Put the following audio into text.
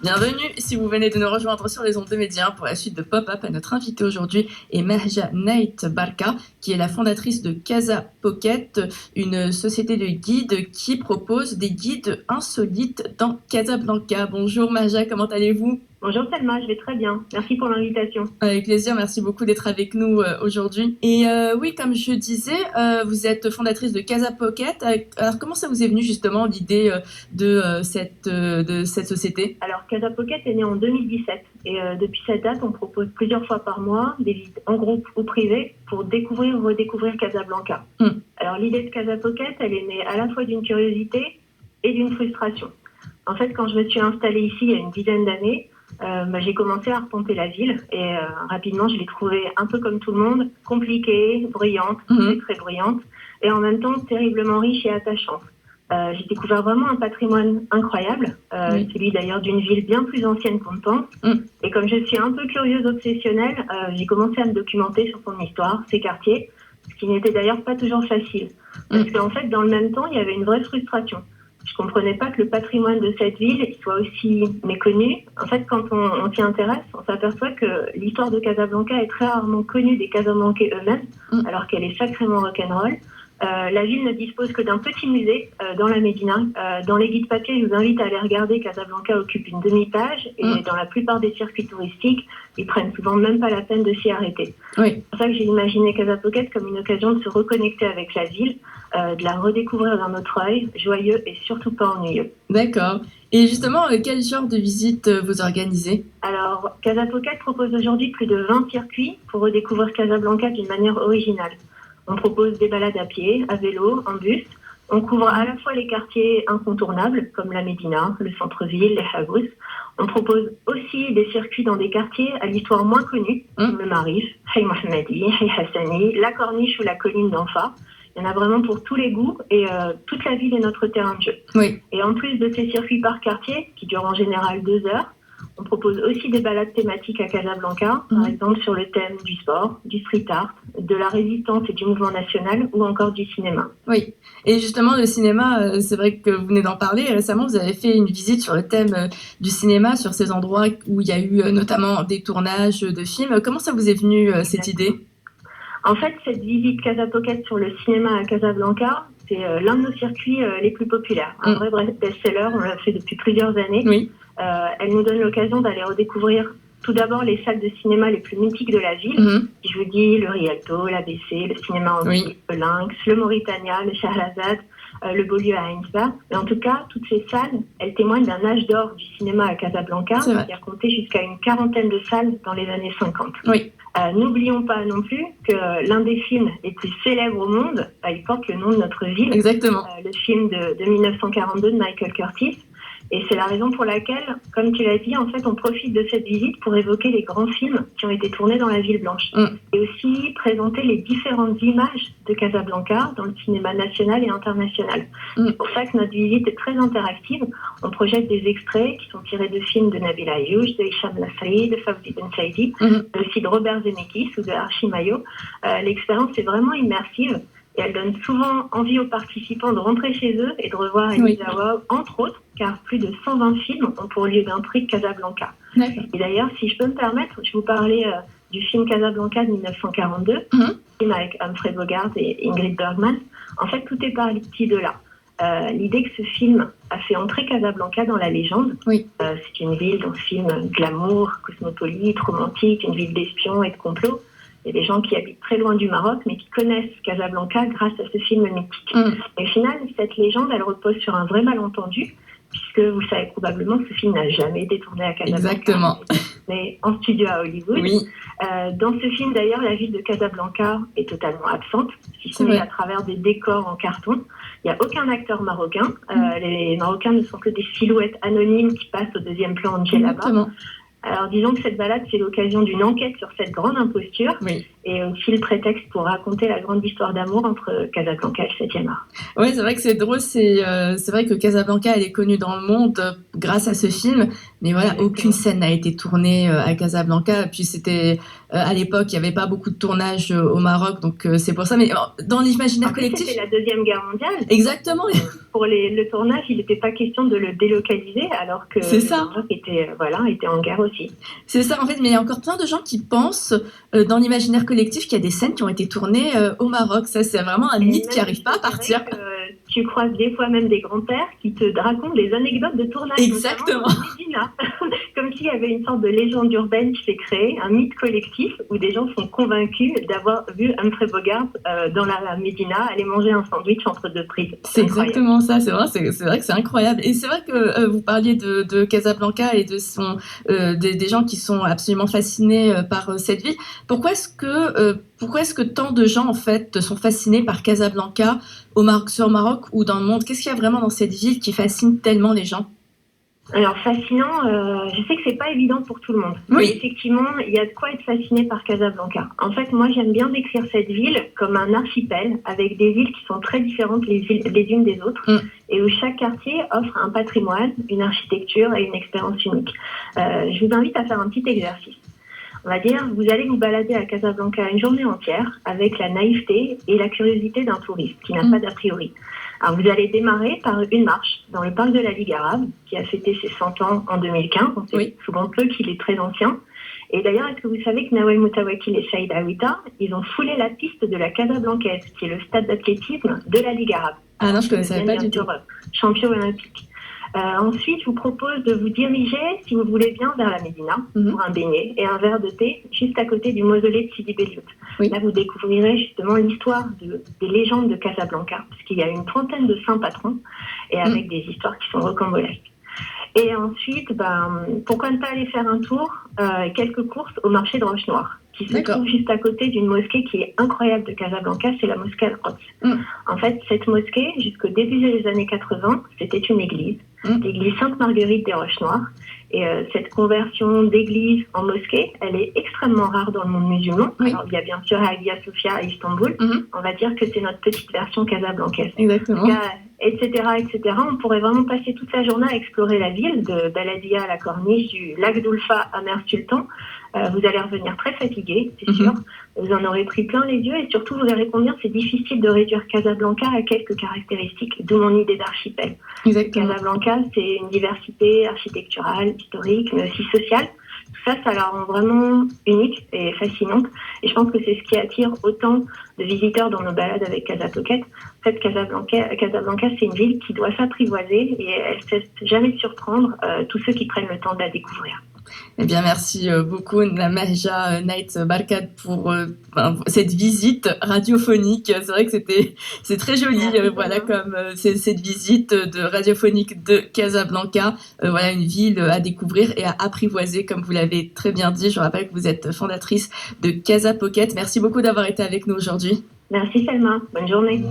Bienvenue si vous venez de nous rejoindre sur les ondes de Média pour la suite de Pop-Up. Notre invitée aujourd'hui est Mahja Nait Barka, qui est la fondatrice de Casa Pocket, une société de guides qui propose des guides insolites dans Casablanca. Bonjour Mahja, comment allez-vous ? Bonjour Selma, je vais très bien. Merci pour l'invitation. Avec plaisir, merci beaucoup d'être avec nous aujourd'hui. Et oui, comme je disais, vous êtes fondatrice de Casa Pocket. Alors comment ça vous est venu justement l'idée de cette société ? Alors Casa Pocket est née en 2017 et depuis cette date, on propose plusieurs fois par mois des visites en groupe ou privé pour découvrir ou redécouvrir Casablanca. Alors l'idée de Casa Pocket, elle est née à la fois d'une curiosité et d'une frustration. En fait, quand je me suis installée ici il y a une dizaine d'années, j'ai commencé à arpenter la ville et rapidement je l'ai trouvée un peu comme tout le monde, compliquée, bruyante, très bruyante et en même temps terriblement riche et attachante. J'ai découvert vraiment un patrimoine incroyable, celui d'ailleurs d'une ville bien plus ancienne qu'on ne pense. Et comme je suis un peu curieuse obsessionnelle, j'ai commencé à me documenter sur son histoire, ses quartiers, ce qui n'était d'ailleurs pas toujours facile. Parce qu'en fait, dans le même temps, il y avait une vraie frustration. Je comprenais pas que le patrimoine de cette ville soit aussi méconnu. En fait, quand on s'y intéresse, on s'aperçoit que l'histoire de Casablanca est très rarement connue des Casablancais eux-mêmes, alors qu'elle est sacrément rock'n'roll. La ville ne dispose que d'un petit musée dans la Médina. Dans les guides papier, je vous invite à aller regarder. Casablanca occupe une demi-page et dans la plupart des circuits touristiques, ils prennent souvent même pas la peine de s'y arrêter. C'est pour ça que j'ai imaginé Casa Pocket comme une occasion de se reconnecter avec la ville, de la redécouvrir d'un autre œil, joyeux et surtout pas ennuyeux. D'accord. Et justement, quel genre de visite vous organisez ? Alors, Casa Pocket propose aujourd'hui plus de 20 circuits pour redécouvrir Casablanca d'une manière originale. On propose des balades à pied, à vélo, en bus. On couvre à la fois les quartiers incontournables, comme la Médina, le centre-ville, les Habous. On propose aussi des circuits dans des quartiers à l'histoire moins connue, comme le Marif, Hay Mohammadi, Hay Hassani, la Corniche ou la colline d'Anfa. Il y en a vraiment pour tous les goûts et toute la ville est notre terrain de jeu. Et en plus de ces circuits par quartier, qui durent en général 2 heures, on propose aussi des balades thématiques à Casablanca, par exemple sur le thème du sport, du street art, de la résistance et du mouvement national ou encore du cinéma. Oui, et justement le cinéma, c'est vrai que vous venez d'en parler. Récemment, vous avez fait une visite sur le thème du cinéma, sur ces endroits où il y a eu notamment des tournages de films. Comment ça vous est venu cette idée ? En fait, cette visite Casa Pocket sur le cinéma à Casablanca, c'est l'un de nos circuits les plus populaires. Un vrai best-seller, on l'a fait depuis plusieurs années. Elle nous donne l'occasion d'aller redécouvrir tout d'abord les salles de cinéma les plus mythiques de la ville. Si je vous dis le Rialto, l'ABC, le cinéma en ville, le Lynx, le Mauritania, le Shahrazad, le Beaulieu à Ainsba. Mais en tout cas, toutes ces salles, elles témoignent d'un âge d'or du cinéma à Casablanca, qui a compté jusqu'à une quarantaine de salles dans les années 50. N'oublions pas non plus que l'un des films les plus célèbres au monde, il porte le nom de notre ville. Exactement. Le film de 1942 de Michael Curtis. Et c'est la raison pour laquelle, comme tu l'as dit, en fait, on profite de cette visite pour évoquer les grands films qui ont été tournés dans la ville blanche. Et aussi présenter les différentes images de Casablanca dans le cinéma national et international. C'est pour ça que notre visite est très interactive. On projette des extraits qui sont tirés de films de Nabil Ayouch, de Hicham Lasri, de Fawzi Ben Saidi, mais aussi de Robert Zemeckis ou de Archie Maillot. L'expérience est vraiment immersive. Et elle donne souvent envie aux participants de rentrer chez eux et de revoir Elizawa, entre autres, car plus de 120 films ont pour lieu d'intrigue Casablanca. Et d'ailleurs, si je peux me permettre, je vous parlais du film Casablanca de 1942, film avec Humphrey Bogart et Ingrid Bergman. En fait, tout est parti de là. L'idée que ce film a fait entrer Casablanca dans la légende. C'est une ville dans ce film glamour, cosmopolite, romantique, une ville d'espions et de complots. Il y a des gens qui habitent très loin du Maroc, mais qui connaissent Casablanca grâce à ce film mythique. Et au final, cette légende, elle repose sur un vrai malentendu, puisque vous le savez probablement, ce film n'a jamais été tourné à Casablanca. Exactement. Mais en studio à Hollywood. Dans ce film, d'ailleurs, la ville de Casablanca est totalement absente, si ce n'est à travers des décors en carton. Il n'y a aucun acteur marocain. Les Marocains ne sont que des silhouettes anonymes qui passent au deuxième plan en djellaba. Alors disons que cette balade, c'est l'occasion d'une enquête sur cette grande imposture et aussi le prétexte pour raconter la grande histoire d'amour entre Casablanca et le 7e art. Oui, c'est vrai que c'est drôle. C'est vrai que Casablanca, elle est connue dans le monde grâce à ce film, Mais voilà, aucune scène n'a été tournée à Casablanca. Puis c'était à l'époque, il n'y avait pas beaucoup de tournage au Maroc, donc c'est pour ça. Mais dans l'imaginaire collectif, c'était la Deuxième Guerre mondiale. Exactement. Pour le tournage, il n'était pas question de le délocaliser, alors que le Maroc était en guerre aussi. C'est ça, en fait. Mais il y a encore plein de gens qui pensent dans l'imaginaire collectif qu'il y a des scènes qui ont été tournées au Maroc. Ça, c'est vraiment un mythe qui n'arrive pas à partir. Tu croises des fois même des grands-pères qui te racontent des anecdotes de tournage. Exactement. Comme s'il y avait une sorte de légende urbaine qui s'est créée, un mythe collectif où des gens sont convaincus d'avoir vu Humphrey Bogart dans la Médina aller manger un sandwich entre deux prises. C'est exactement ça, c'est vrai que c'est incroyable. Et c'est vrai que vous parliez de Casablanca et des gens qui sont absolument fascinés par cette ville. Pourquoi est-ce que tant de gens en fait sont fascinés par Casablanca sur Maroc ou dans le monde? Qu'est-ce qu'il y a vraiment dans cette ville qui fascine tellement les gens? Alors fascinant, je sais que c'est pas évident pour tout le monde. Oui. Mais effectivement, il y a de quoi être fasciné par Casablanca. En fait, moi j'aime bien décrire cette ville comme un archipel avec des villes qui sont très différentes les unes des autres et où chaque quartier offre un patrimoine, une architecture et une expérience unique. Je vous invite à faire un petit exercice. On va dire, vous allez vous balader à Casablanca une journée entière avec la naïveté et la curiosité d'un touriste qui n'a pas d'a priori. Alors, vous allez démarrer par une marche dans le parc de la Ligue arabe, qui a fêté ses 100 ans en 2015. On sait souvent peu qu'il est très ancien. Et d'ailleurs, est-ce que vous savez que Nawel Moutawakil et Saïd Aouita, ils ont foulé la piste de la Casablancaise, qui est le stade d'athlétisme de la Ligue arabe. Ah non, je ne connaissais pas du tout. Champion olympique. Ensuite, je vous propose de vous diriger, si vous voulez bien, vers la Médina pour un beignet et un verre de thé juste à côté du mausolée de Sidi Beliout. Là, vous découvrirez justement l'histoire des légendes de Casablanca, parce qu'il y a une trentaine de saints patrons et avec des histoires qui sont rocambolesques. Et ensuite, pourquoi ne pas aller faire un tour, quelques courses au marché de Roche-Noire, qui se trouve juste à côté d'une mosquée qui est incroyable de Casablanca, c'est la mosquée Al-Quds. En fait, cette mosquée, jusqu'au début des années 80, c'était une église, l'église Sainte-Marguerite des Roches-Noires. Et cette conversion d'église en mosquée, elle est extrêmement rare dans le monde musulman. Alors, il y a bien sûr Hagia Sophia à Istanbul. On va dire que c'est notre petite version casablancaise. Exactement. Etc. On pourrait vraiment passer toute la journée à explorer la ville, de Baladia à la Corniche, du lac d'Ulfa à Mère Sultan. Vous allez revenir très fatigué, c'est sûr. Vous en aurez pris plein les yeux et surtout, vous verrez combien c'est difficile de réduire Casablanca à quelques caractéristiques, d'où mon idée d'archipel. Casablanca, c'est une diversité architecturale, historique, mais aussi sociale. Tout ça la rend vraiment unique et fascinante. Et je pense que c'est ce qui attire autant de visiteurs dans nos balades avec Casa Pocket. En fait, Casablanca, c'est une ville qui doit s'apprivoiser et elle ne cesse jamais de surprendre tous ceux qui prennent le temps de la découvrir. Eh bien, merci beaucoup, Mahja Knight Barkat, pour cette visite radiophonique. C'est vrai que c'est très joli, comme cette visite radiophonique de Casablanca. Voilà, une ville à découvrir et à apprivoiser, comme vous l'avez très bien dit. Je rappelle que vous êtes fondatrice de Casa Pocket. Merci beaucoup d'avoir été avec nous aujourd'hui. Merci Selma, bonne journée.